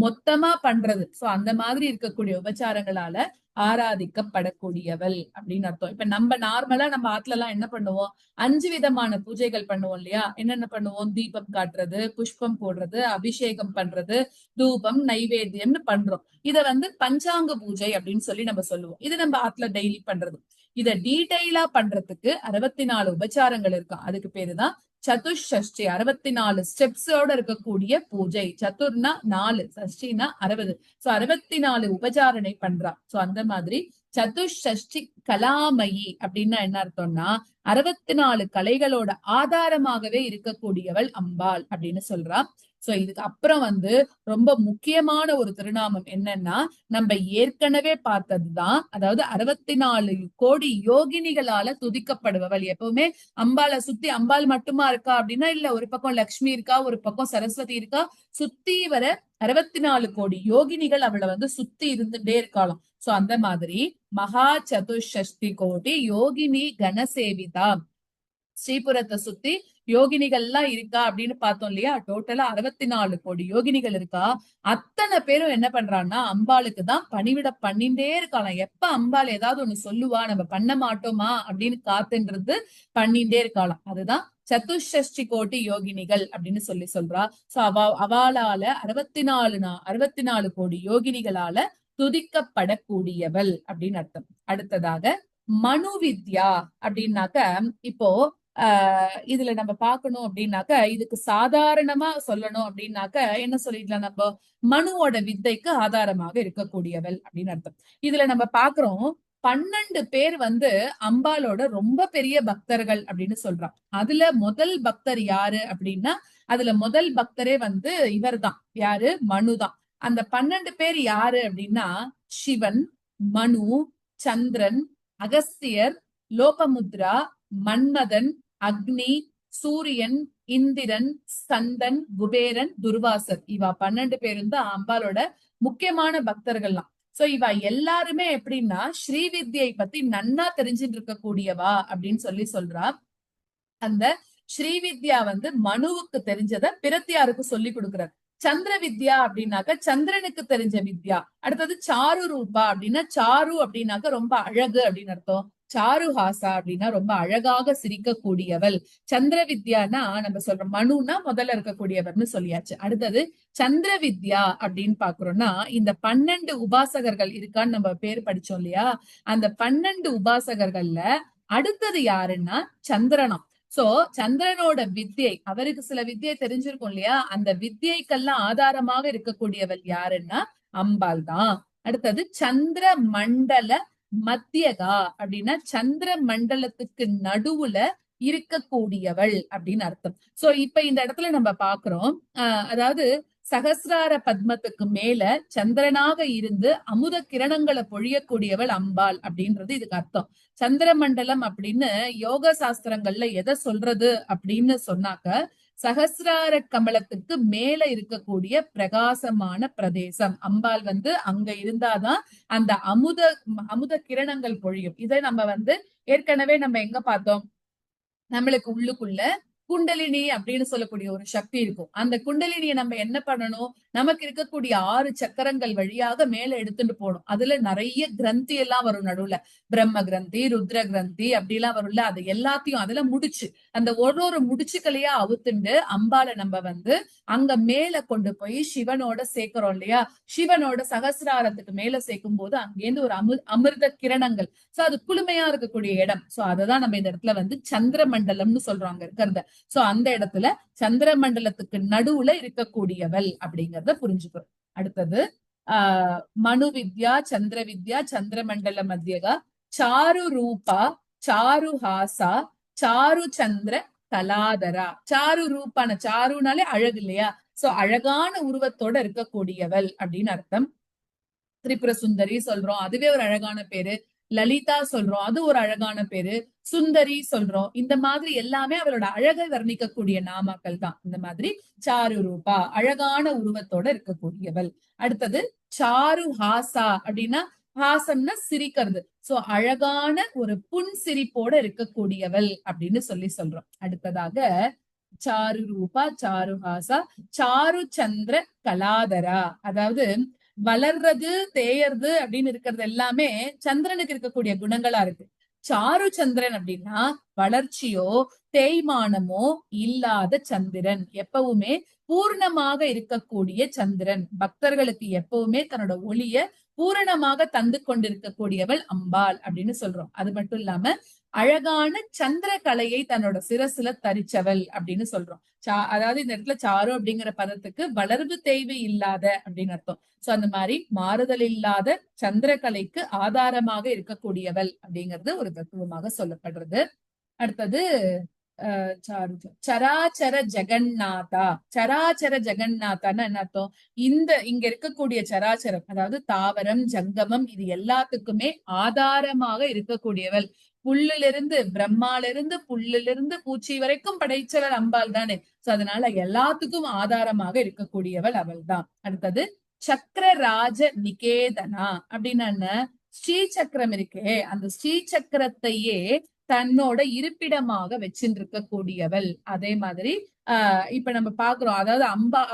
மொத்தமா பண்றது. சோ அந்த மாதிரி இருக்கக்கூடிய உபச்சாரங்களால ஆராதிக்கப்படக்கூடியவள் அப்படின்னு அர்த்தம். இப்ப நம்ம நார்மலா நம்ம ஆத்துல எல்லாம் என்ன பண்ணுவோம், 5 விதமான பூஜைகள் பண்ணுவோம் இல்லையா. என்னென்ன பண்ணுவோம், தீபம் காட்டுறது, புஷ்பம் போடுறது, அபிஷேகம் பண்றது, தூபம், நைவேத்தியம்னு பண்றோம். இத பஞ்சாங்க பூஜை அப்படின்னு சொல்லி நம்ம சொல்லுவோம். இது நம்ம ஆத்துல டெய்லி பண்றது. இத டீடைலா பண்றதுக்கு 64 உபச்சாரங்கள் இருக்கும். அதுக்கு பேருதான் சதுஷ்டி. 64 ஸ்டெப்ஸோட இருக்கக்கூடிய பூஜை. சதுர்னா 4, சஷ்டினா 60. சோ 64 உபச்சாரணை பண்றா. சோ அந்த மாதிரி சதுஷ்டி கலாமயி அப்படின்னா என்ன அர்த்தம்னா 64 கலைகளோட ஆதாரமாகவே இருக்கக்கூடியவள் அம்பாள் அப்படின்னு சொல்றா. சோ இதுக்கு அப்புறம் ரொம்ப முக்கியமான ஒரு திருநாமம் என்னன்னா நம்ம ஏற்கனவே பார்த்ததுதான். அதாவது 64 கோடி யோகினிகளால துதிக்கப்படுபவள். எப்பவுமே அம்பாளை சுத்தி அம்பாள் மட்டுமா இருக்கா அப்படின்னா இல்ல, ஒரு பக்கம் லக்ஷ்மி இருக்கா, ஒரு பக்கம் சரஸ்வதி இருக்கா. சுத்தி வர 64 கோடி யோகினிகள் அவளை சுத்தி இருந்துட்டே இருக்காளாம். சோ அந்த மாதிரி மகா சதுஷ்டி கோடி யோகினி கணசேவிதா. ஸ்ரீபுரத்தை சுத்தி யோகினிகள் எல்லாம் இருக்கா அப்படின்னு பார்த்தோம் இல்லையா. டோட்டலா 64 கோடி யோகினிகள் இருக்கா. அத்தனை பேரும் என்ன பண்றான்னா அம்பாளுக்கு தான் பணிவிட பண்ணிட்டே இருக்கலாம். எப்ப அம்பாள் ஏதாவது ஒண்ணு சொல்லுவா நம்ம பண்ண மாட்டோமா அப்படின்னு காத்துன்றது பண்ணிட்டே இருக்கலாம். அதுதான் சதுஷ்டி கோடி யோகினிகள் அப்படின்னு சொல்றா. சோ அவளால 64 கோடி யோகினிகளால துதிக்கப்படக்கூடியவள் அப்படின்னு அர்த்தம். அடுத்ததாக மனு வித்யா அப்படின்னாக்க இப்போ இதுல நம்ம பார்க்கணும் அப்படின்னாக்க இதுக்கு சாதாரணமா சொல்லணும் அப்படின்னாக்க என்ன சொல்லிடலாம், நம்ம மனுவோட வித்தைக்கு ஆதாரமாக இருக்கக்கூடியவள் அப்படின்னு அர்த்தம். இதுல நம்ம பாக்குறோம் 12 பேர் அம்பாளோட ரொம்ப பெரிய பக்தர்கள் அப்படின்னு சொல்றான். அதுல முதல் பக்தர் யாரு அப்படின்னா அதுல முதல் பக்தரே இவர் தான். யாரு, மனுதான். அந்த 12 பேர் யாரு அப்படின்னா சிவன், மனு, சந்திரன், அகஸ்தியர், லோபமுத்ரா, மன்மதன், அக்னி, சூரியன், இந்திரன், ஸ்கந்தன், குபேரன், துர்வாசர். இவா 12 பேரும் தான் அம்பாலோட முக்கியமான பக்தர்கள்லாம். சோ இவ எல்லாருமே எப்படின்னா ஸ்ரீவித்யை பத்தி நன்னா தெரிஞ்சுட்டு இருக்கக்கூடியவா அப்படின்னு சொல்றா. அந்த ஸ்ரீவித்யா மனுவுக்கு தெரிஞ்சத பிரத்தியாருக்கு சொல்லி கொடுக்கிறார். சந்திர வித்யா அப்படின்னாக்க சந்திரனுக்கு தெரிஞ்ச வித்யா. அடுத்தது சாரு ரூபா அப்படின்னா சாரு அப்படின்னாக்க ரொம்ப அழகு அப்படின்னு அர்த்தம். சாருஹாசா அப்படின்னா ரொம்ப அழகாக சிரிக்கக்கூடியவள். சந்திர வித்யானா நம்ம சொல்றோம் மனுனா முதல்ல இருக்கக்கூடியவர்னு சொல்லியாச்சு. அடுத்தது சந்திர வித்யா அப்படின்னு பாக்குறோம்னா இந்த 12 உபாசகர்கள் இருக்கான்னு நம்ம பேர் படிச்சோம் இல்லையா. அந்த 12 உபாசகர்கள்ல அடுத்தது யாருன்னா சந்திரனம். சோ சந்திரனோட வித்யை, அவருக்கு சில வித்யை தெரிஞ்சிருக்கும் இல்லையா, அந்த வித்யைக்கெல்லாம் ஆதாரமாக இருக்கக்கூடியவள் யாருன்னா அம்பாள் தான். அடுத்தது சந்திர மண்டல மத்தியகா அப்படின்னா சந்திர மண்டலத்துக்கு நடுவுல இருக்கக்கூடியவள் அப்படின்னு அர்த்தம். சோ இப்ப இந்த இடத்துல நம்ம பாக்குறோம் அதாவது சகசிரார பத்மத்துக்கு மேல சந்திரனாக இருந்து அமுத கிரணங்களை பொழியக்கூடியவள் அம்பாள் அப்படின்றது இதுக்கு அர்த்தம். சந்திரமண்டலம் அப்படின்னு யோக சாஸ்திரங்கள்ல எதை சொல்றது அப்படின்னு சொன்னாக்க, சகசிரார கமலத்துக்கு மேல இருக்கக்கூடிய பிரகாசமான பிரதேசம். அம்பாள் அங்க இருந்தாதான் அந்த அமுத கிரணங்கள் பொழியும். இதை நம்ம ஏற்கனவே நம்ம எங்க பார்த்தோம், நம்மளுக்கு உள்ளுக்குள்ள குண்டலினி அப்படின்னு சொல்லக்கூடிய ஒரு சக்தி இருக்கும். அந்த குண்டலினியை நம்ம என்ன பண்ணணும், நமக்கு இருக்கக்கூடிய 6 சக்கரங்கள் வழியாக மேல எடுத்துட்டு போகணும். அதுல நிறைய கிரந்தி எல்லாம் வரும் நடுவுல, பிரம்ம கிரந்தி, ருத்ர கிரந்தி அப்படி எல்லாம் வரும்ல. அது எல்லாத்தையும் அதுல முடிச்சு, அந்த ஒரு முடிச்சுக்களையா அவுத்துண்டு அம்பால நம்ம அங்க மேல கொண்டு போய் சிவனோட சேர்க்கிறோம் இல்லையா. சிவனோட சகசிராரத்துக்கு மேல சேர்க்கும் போது அங்கேருந்து ஒரு அமிர்த கிரணங்கள், சோ அது குளுமையா இருக்கக்கூடிய இடம். சோ அததான் நம்ம இந்த இடத்துல சந்திர மண்டலம்னு சொல்றாங்க இருக்கிறத. சோ அந்த இடத்துல சந்திர மண்டலத்துக்கு நடுவுல இருக்கக்கூடியவள் அப்படிங்கறத புரிஞ்சுக்கிறோம். அடுத்தது மனு வித்யா, சந்திர வித்யா, சந்திர மண்டல மத்தியகா, சாரு ரூபா, சாரு ஹாசா, சாரு சந்திர கலாதரா. சாரு ரூபான, சாருனாலே அழகு இல்லையா. சோ அழகான உருவத்தோட இருக்கக்கூடியவள் அப்படின்னு அர்த்தம். திரிபுர சுந்தரி சொல்றோம், அதுவே ஒரு அழகான பேரு. லலிதா சொல்றோம், அது ஒரு அழகான பேரு. சுந்தரி சொல்றோம். இந்த மாதிரி எல்லாமே அவளோட அழகை வர்ணிக்கக்கூடிய நாமாக்கள் தான். இந்த மாதிரி சாரு ரூபா, அழகான உருவத்தோட இருக்கக்கூடியவள். அடுத்தது சாரு ஹாசா அப்படின்னா, ஹாசம்னா சிரிக்கிறது. சோ அழகான ஒரு புன் சிரிப்போட இருக்கக்கூடியவள் அப்படின்னு சொல்றோம். அடுத்ததாக சாரு ரூபா, சாரு ஹாசா, சாரு சந்திர கலாதரா. அதாவது வளர்றது, தேயறது அப்படின்னு இருக்கிறது எல்லாமே சந்திரனுக்கு இருக்கக்கூடிய குணங்களா இருக்கு. சாரு சந்திரன் அப்படின்னா வளர்ச்சியோ தேய்மானமோ இல்லாத சந்திரன், எப்பவுமே பூர்ணமாக இருக்கக்கூடிய சந்திரன். பக்தர்களுக்கு எப்பவுமே தன்னோட ஒளிய பூரணமாக தந்து கொண்டிருக்கக்கூடியவள் அம்பாள் அப்படின்னு சொல்றோம். அது மட்டும் இல்லாம அழகான சந்திர கலையை தன்னோட சிரசுல தரிச்சவள் அப்படின்னு சொல்றோம். அதாவது இந்த இடத்துல சாரு அப்படிங்கிற பதத்துக்கு வளர்வு தேய்வு இல்லாத அப்படின்னு அர்த்தம். சோ அந்த மாதிரி மாறுதல் இல்லாத சந்திரகலைக்கு ஆதாரமாக இருக்கக்கூடியவள் அப்படிங்கிறது ஒரு தத்துவமாக சொல்லப்படுறது. அடுத்தது சராச்சர ஜெகநாதா. சராச்சர ஜெகநாதான்னு என்ன அர்த்தம், இங்க இருக்கக்கூடிய சராச்சரம் அதாவது தாவரம் ஜங்கமம் இது எல்லாத்துக்குமே ஆதாரமாக இருக்கக்கூடியவள். புல்லிலிருந்து பிரம்மாலிருந்து புல்லிலிருந்து பூச்சி வரைக்கும் படைச்சவள் அம்பாள் தானே. சோ அதனால எல்லாத்துக்கும் ஆதாரமாக இருக்கக்கூடியவள் அவள் தான். அடுத்தது சக்கரராஜ நிகேதனா அப்படின்னா, ஸ்ரீ சக்கரம் இருக்கே, அந்த ஸ்ரீ சக்கரத்தையே தன்னோட இருப்பிடமாக வச்சுருக்க கூடியவள். அதே மாதிரி இப்ப நம்ம பாக்குறோம், அதாவது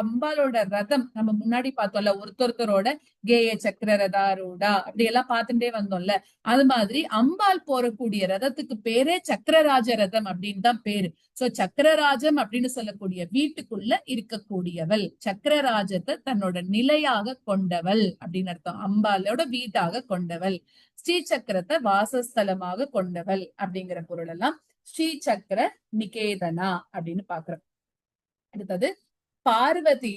அம்பாலோட ரதம் நம்ம முன்னாடி பார்த்தோம்ல, ஒருத்தரோட கேய சக்கர ரதாரூடா அப்படி எல்லாம் பார்த்துட்டே வந்தோம்ல. அது மாதிரி அம்பாள் போறக்கூடிய ரதத்துக்கு பேரே சக்கரராஜ ரதம் அப்படின்னு தான் பேரு. சோ சக்கரராஜம் அப்படின்னு சொல்லக்கூடிய வீட்டுக்குள்ள இருக்கக்கூடியவள், சக்கரராஜத்தை தன்னோட நிலையாக கொண்டவள் அப்படின்னு அர்த்தம். அம்பாலோட வீட்டாக கொண்டவள், ஸ்ரீ சக்கரத்தை வாசஸ்தலமாக கொண்டவள் அப்படிங்கிற பொருள் எல்லாம் ஸ்ரீ சக்கர நிகேதனா அப்படின்னு பாக்குறோம். அடுத்தது பார்வதி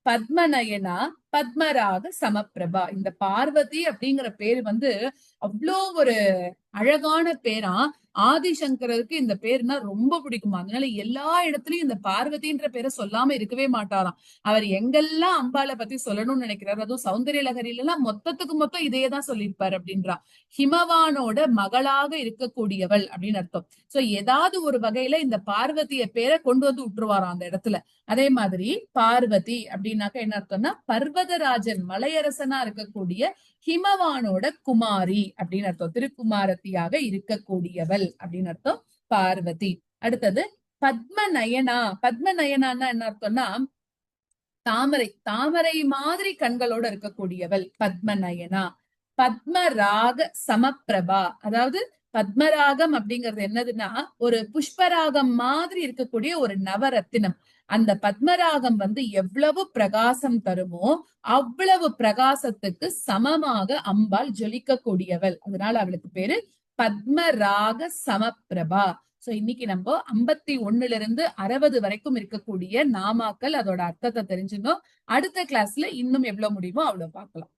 பத்மநயனா பத்மராக சமப்பிரபா. இந்த பார்வதி அப்படிங்கிற பேரு அவ்வளோ ஒரு அழகான பேரா. ஆதிசங்கருக்கு இந்த பேருனா ரொம்ப பிடிக்குமா. அதனால எல்லா இடத்துலயும் இந்த பார்வதின்ற பேரை சொல்லாம இருக்கவே மாட்டாராம். அவர் எங்கெல்லாம் அம்பாளை பத்தி சொல்லணும்னு நினைக்கிறாரு, அதுவும் சௌந்தரிய லகரியில எல்லாம் மொத்தத்துக்கு மொத்தம் இதையேதான் சொல்லியிருப்பாரு அப்படின்றா. ஹிமவானோட மகளாக இருக்கக்கூடியவள் அப்படின்னு அர்த்தம். சோ ஏதாவது ஒரு வகையில இந்த பார்வதிய பேரை கொண்டு விட்டுருவாராம் அந்த இடத்துல. அதே மாதிரி பார்வதி அப்படின்னாக்க என்ன அர்த்தம்னா, பர்வதராஜன் மலையரசனா இருக்கக்கூடிய ஹிமவானோட குமாரி அப்படின்னு அர்த்தம். திருக்குமாரத்தியாக இருக்கக்கூடியவள் அப்படின்னு அர்த்தம் பார்வதி. அடுத்தது பத்மநயனா. பத்மநயனான்னா என்ன அர்த்தம்னா, தாமரை மாதிரி கண்களோட இருக்கக்கூடியவள் பத்மநயனா. பத்மராக சமப்பிரபா. அதாவது பத்மராகம் அப்படிங்கிறது என்னதுன்னா, ஒரு புஷ்பராகம் மாதிரி இருக்கக்கூடிய ஒரு நவரத்தினம். அந்த பத்மராகம் எவ்வளவு பிரகாசம் தருமோ அவ்வளவு பிரகாசத்துக்கு சமமாக அம்பாள் ஜொலிக்க கூடியவள். அதனால அவளுக்கு பேரு பத்மராக சமப்பிரபா. சோ இன்னைக்கு நம்ம 51 இருந்து 60 வரைக்கும் இருக்கக்கூடிய நாமாக்கள், அதோட அர்த்தத்தை தெரிஞ்சுக்கணும். அடுத்த கிளாஸ்ல இன்னும் எவ்வளவு முடியுமோ அவ்வளவு பார்க்கலாம்.